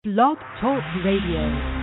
Blog Talk Radio.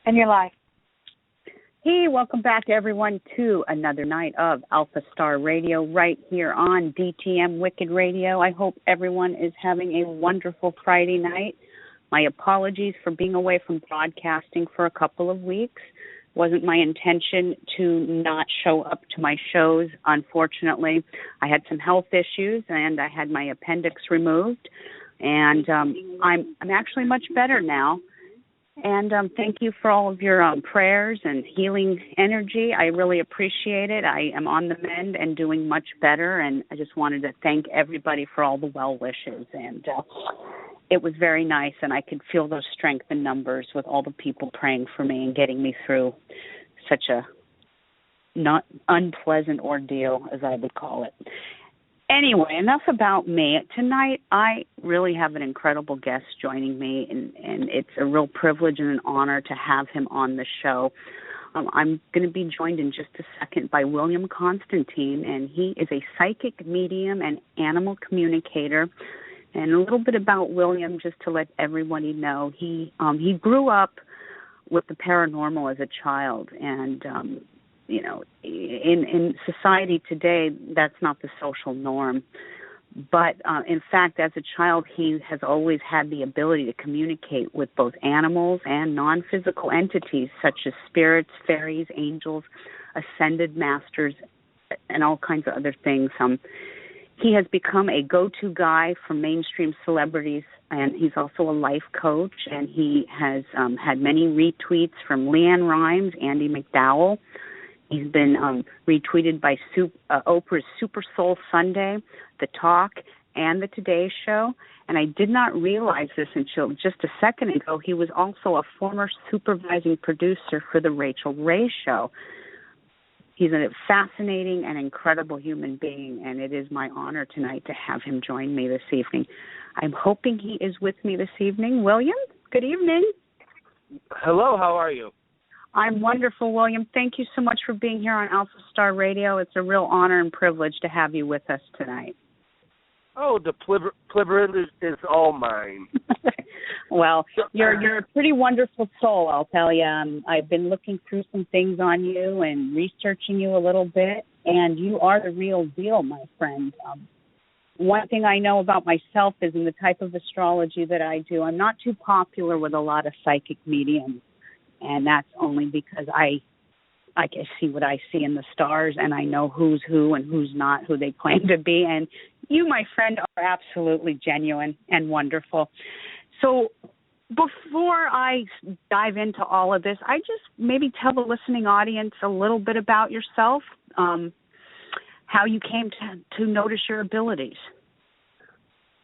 And you're live. Hey, welcome back, everyone, to another night of Alpha Star Radio right here on D.T.M. Wicked Radio. I hope everyone is having a wonderful Friday night. My apologies for being away from broadcasting for a couple of weeks. Wasn't my intention to not show up to my shows. Unfortunately, I had some health issues and I had my appendix removed. And I'm actually much better now. And thank you for all of your prayers and healing energy. I really appreciate it. I am on the mend and doing much better, and I just wanted to thank everybody for all the well wishes. And it was very nice, and I could feel those strength in numbers with all the people praying for me and getting me through such a not unpleasant ordeal, as I would call it. Anyway, enough about me. Tonight, I really have an incredible guest joining me, and it's a real privilege and an honor to have him on the show. I'm going to be joined in just a second by William Constantine, and he is a psychic medium and animal communicator. And a little bit about William, just to let everybody know, he grew up with the paranormal as a child, and you know, in society today, that's not the social norm. But in fact, as a child, he has always had the ability to communicate with both animals and non-physical entities, such as spirits, fairies, angels, ascended masters, and all kinds of other things. He has become a go-to guy for mainstream celebrities, and he's also a life coach, and he has had many retweets from Leanne Rimes, Andy McDowell. He's been retweeted by Oprah's Super Soul Sunday, The Talk, and The Today Show. And I did not realize this until just a second ago. He was also a former supervising producer for The Rachel Ray Show. He's a fascinating and incredible human being, and it is my honor tonight to have him join me this evening. I'm hoping he is with me this evening. William, good evening. Hello, how are you? I'm wonderful, William. Thank you so much for being here on Alpha Star Radio. It's a real honor and privilege to have you with us tonight. Oh, the privilege is all mine. Well, you're a pretty wonderful soul, I'll tell you. I've been looking through some things on you and researching you a little bit, and you are the real deal, my friend. One thing I know about myself is in the type of astrology that I do, I'm not too popular with a lot of psychic mediums. And that's only because I can see what I see in the stars, and I know who's who and who's not, who they claim to be. And you, my friend, are absolutely genuine and wonderful. So before I dive into all of this, I just maybe tell the listening audience a little bit about yourself, how you came to notice your abilities.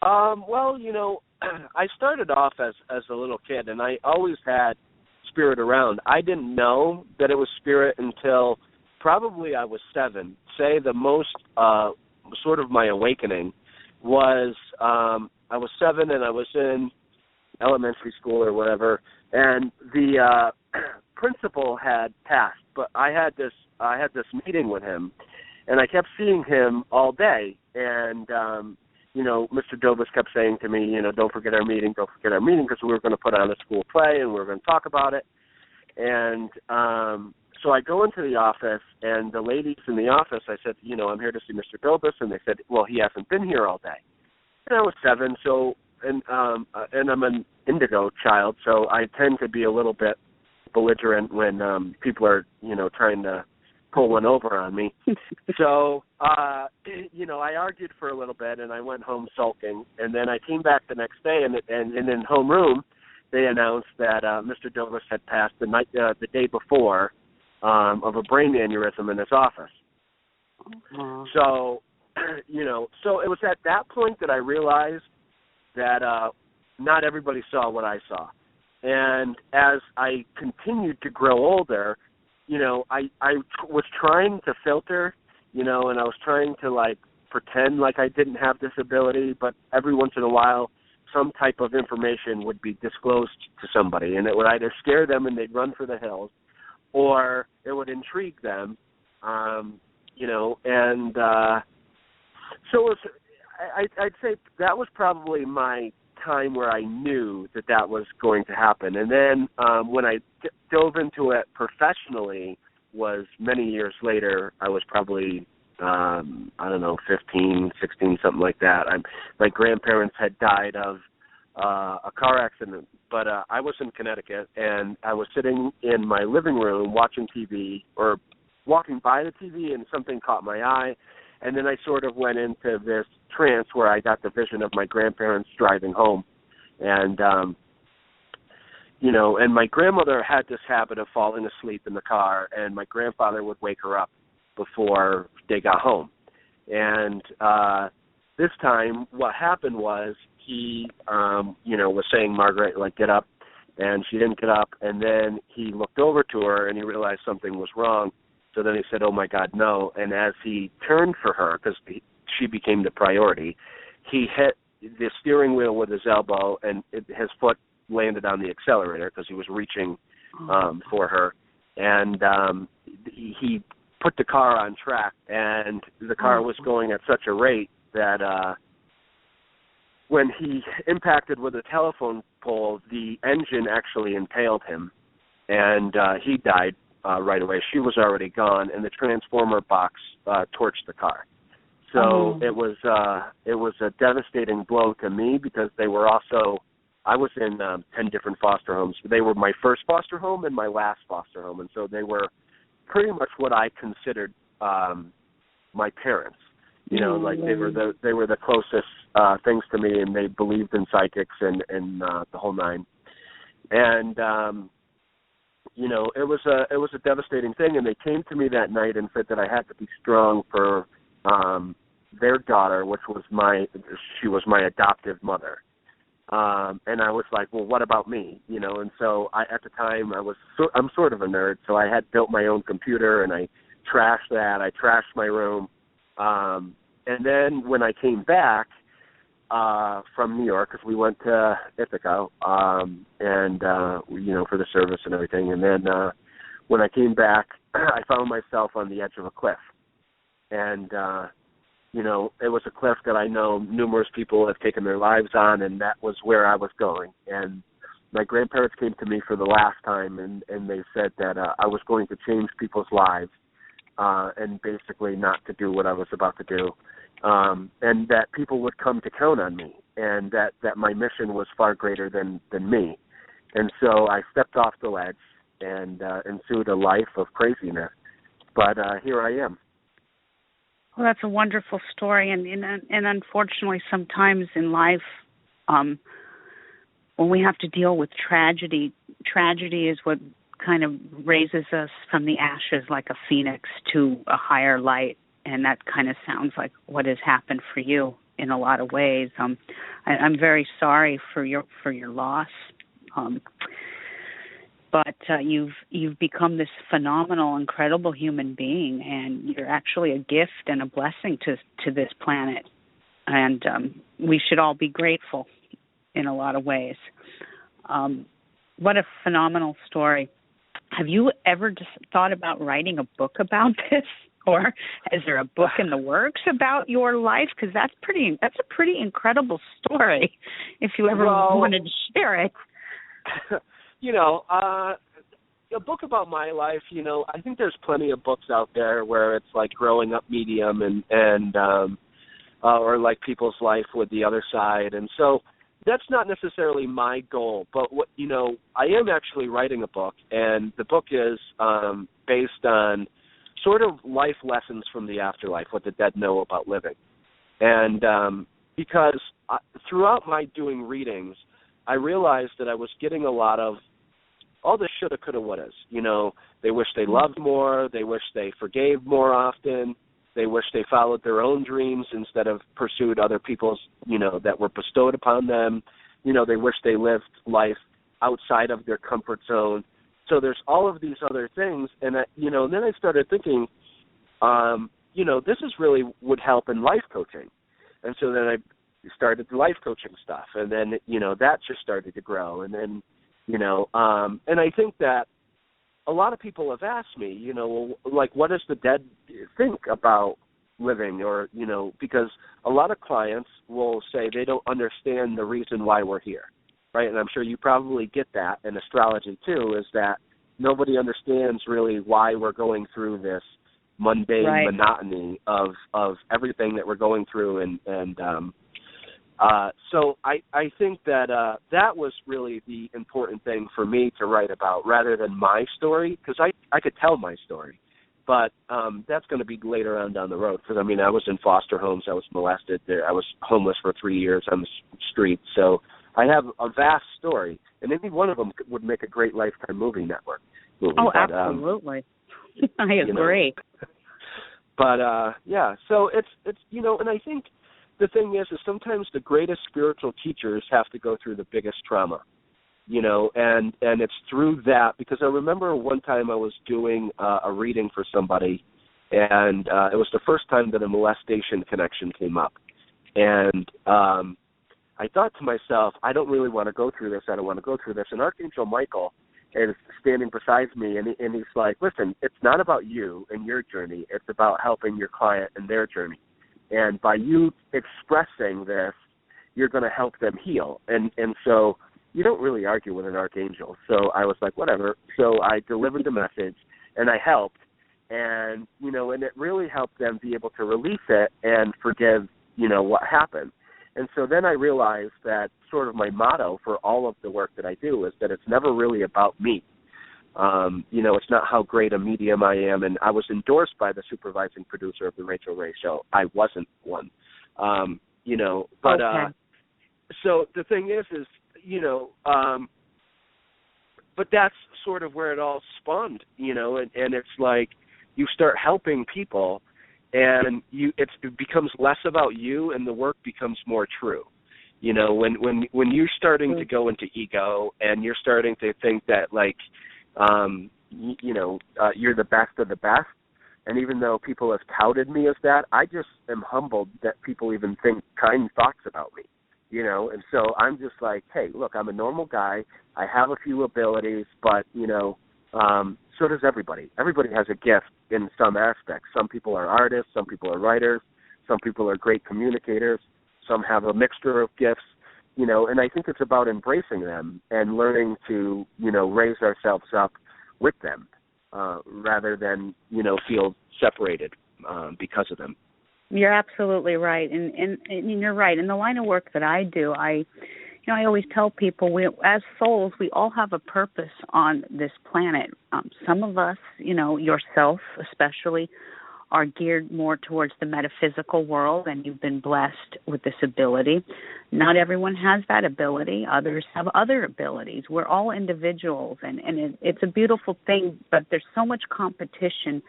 Well, you know, I started off as a little kid, and I always had spirit around. I didn't know that it was spirit until probably I was 7. Say the most sort of my awakening was I was 7 and I was in elementary school or whatever, and the principal had passed, but I had this meeting with him, and I kept seeing him all day, and you know, Mr. Dobus kept saying to me, you know, don't forget our meeting, because we were going to put on a school play and we were going to talk about it. And so I go into the office, and the ladies in the office, I said, you know, I'm here to see Mr. Dobus. And they said, well, he hasn't been here all day. And I was 7, so and I'm an indigo child, so I tend to be a little bit belligerent when people are, trying to pull one over on me. So, I argued for a little bit, and I went home sulking. And then I came back the next day, and in homeroom, they announced that Mr. Dovis had passed the day before of a brain aneurysm in his office. Uh-huh. So, so it was at that point that I realized that not everybody saw what I saw. And as I continued to grow older, I was trying to filter, and I was trying to, pretend like I didn't have this ability, but every once in a while, some type of information would be disclosed to somebody, and it would either scare them and they'd run for the hills, or it would intrigue them, and so it was, I'd say that was probably my time where I knew that was going to happen. And then when I dove into it professionally was many years later. I was probably, 15, 16, something like that. My grandparents had died of a car accident, but I was in Connecticut, and I was sitting in my living room watching TV or walking by the TV, and something caught my eye. And then I sort of went into this trance where I got the vision of my grandparents driving home. And, and my grandmother had this habit of falling asleep in the car, and my grandfather would wake her up before they got home. And this time what happened was he, was saying, Margaret, get up. And she didn't get up. And then he looked over to her, and he realized something was wrong. So then he said, oh, my God, no. And as he turned for her, because she became the priority, he hit the steering wheel with his elbow, and his foot landed on the accelerator because he was reaching for her. And he put the car on track, and the car was going at such a rate that when he impacted with a telephone pole, the engine actually impaled him, and he died. Right away. She was already gone, and the transformer box torched the car. So it was a devastating blow to me because they were also, I was in 10 different foster homes. They were my first foster home and my last foster home, and so they were pretty much what I considered my parents. They were the closest things to me, and they believed in psychics and the whole nine. And it was a devastating thing, and they came to me that night and said that I had to be strong for their daughter, which was she was my adoptive mother. And I was like, well, what about me? And so at the time I'm sort of a nerd, so I had built my own computer, and I trashed that. I trashed my room. And then when I came back from New York, because we went to Ithaca, for the service and everything. And then when I came back, I found myself on the edge of a cliff. And, it was a cliff that I know numerous people have taken their lives on, and that was where I was going. And my grandparents came to me for the last time, and they said that I was going to change people's lives and basically not to do what I was about to do. And that people would come to count on me, and that my mission was far greater than me. And so I stepped off the ledge and ensued a life of craziness. But here I am. Well, that's a wonderful story, and unfortunately, sometimes in life, when we have to deal with tragedy is what kind of raises us from the ashes like a phoenix to a higher light. And that kind of sounds like what has happened for you in a lot of ways. I'm very sorry for your loss, but you've become this phenomenal, incredible human being, and you're actually a gift and a blessing to this planet. And we should all be grateful in a lot of ways. What a phenomenal story! Have you ever just thought about writing a book about this? Or is there a book in the works about your life? Because that's a pretty incredible story. If you ever wanted to share it, a book about my life. I think there's plenty of books out there where it's like growing up medium and or like people's life with the other side. And so that's not necessarily my goal, but what, I am actually writing a book, and the book is based on sort of life lessons from the afterlife, what the dead know about living. And because throughout my doing readings, I realized that I was getting a lot of all the shoulda, coulda, wouldas. They wish they loved more. They wish they forgave more often. They wish they followed their own dreams instead of pursued other people's, that were bestowed upon them. They wish they lived life outside of their comfort zone. So there's all of these other things. And, then I started thinking, this is really would help in life coaching. And so then I started the life coaching stuff. And then, that just started to grow. And then, and I think that a lot of people have asked me, like, what does the dead think about living? Or, because a lot of clients will say they don't understand the reason why we're here, right? And I'm sure you probably get that in astrology too, is that nobody understands really why we're going through this mundane monotony of everything that we're going through. So I think that that was really the important thing for me to write about rather than my story, because I could tell my story, but that's going to be later on down the road, because, I was in foster homes. I was molested there. I was homeless for 3 years on the street. So I have a vast story, and any one of them would make a great Lifetime movie. Oh, but, absolutely. I agree. But, so it's and I think the thing is sometimes the greatest spiritual teachers have to go through the biggest trauma, and it's through that, because I remember one time I was doing a reading for somebody, and it was the first time that a molestation connection came up. And I thought to myself, I don't really want to go through this. I don't want to go through this. And Archangel Michael is standing beside me, and he's like, listen, it's not about you and your journey. It's about helping your client and their journey. And by you expressing this, you're going to help them heal. And so you don't really argue with an archangel. So I was like, whatever. So I delivered the message, and I helped. And, and it really helped them be able to release it and forgive, what happened. And so then I realized that sort of my motto for all of the work that I do is that it's never really about me. It's not how great a medium I am, and I was endorsed by the supervising producer of the Rachel Ray Show. I wasn't one, but okay. So the thing is, but that's sort of where it all spawned, and it's like you start helping people, and it becomes less about you, and the work becomes more true. When you're starting to go into ego, and you're starting to think that, like, you're the best of the best. And even though people have touted me as that, I just am humbled that people even think kind thoughts about me, And so I'm just like, hey, look, I'm a normal guy. I have a few abilities, but, so does everybody. Everybody has a gift in some aspects. Some people are artists. Some people are writers. Some people are great communicators. Some have a mixture of gifts. And I think it's about embracing them and learning to, raise ourselves up with them rather than, feel separated because of them. You're absolutely right. And you're right. In the line of work that I do, I always tell people, as souls, we all have a purpose on this planet. Some of us, yourself especially, are geared more towards the metaphysical world, and you've been blessed with this ability. Not everyone has that ability. Others have other abilities. We're all individuals, and it's a beautiful thing, but there's so much competition,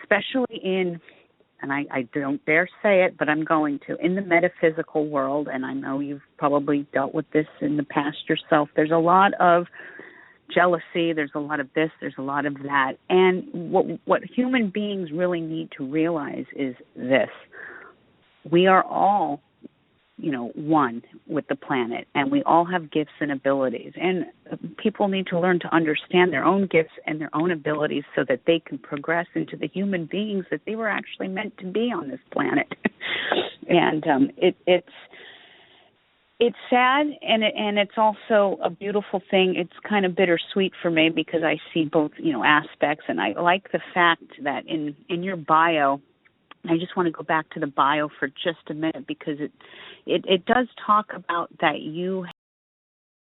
especially in, and I don't dare say it, but I'm going to, in the metaphysical world, and I know you've probably dealt with this in the past yourself, there's a lot of jealousy, there's a lot of this, there's a lot of that. And what human beings really need to realize is this. We are all, one with the planet, and we all have gifts and abilities. And people need to learn to understand their own gifts and their own abilities so that they can progress into the human beings that they were actually meant to be on this planet. And it's sad, and it's also a beautiful thing. It's kind of bittersweet for me because I see both, aspects, and I like the fact that in your bio, I just want to go back to the bio for just a minute because it does talk about that you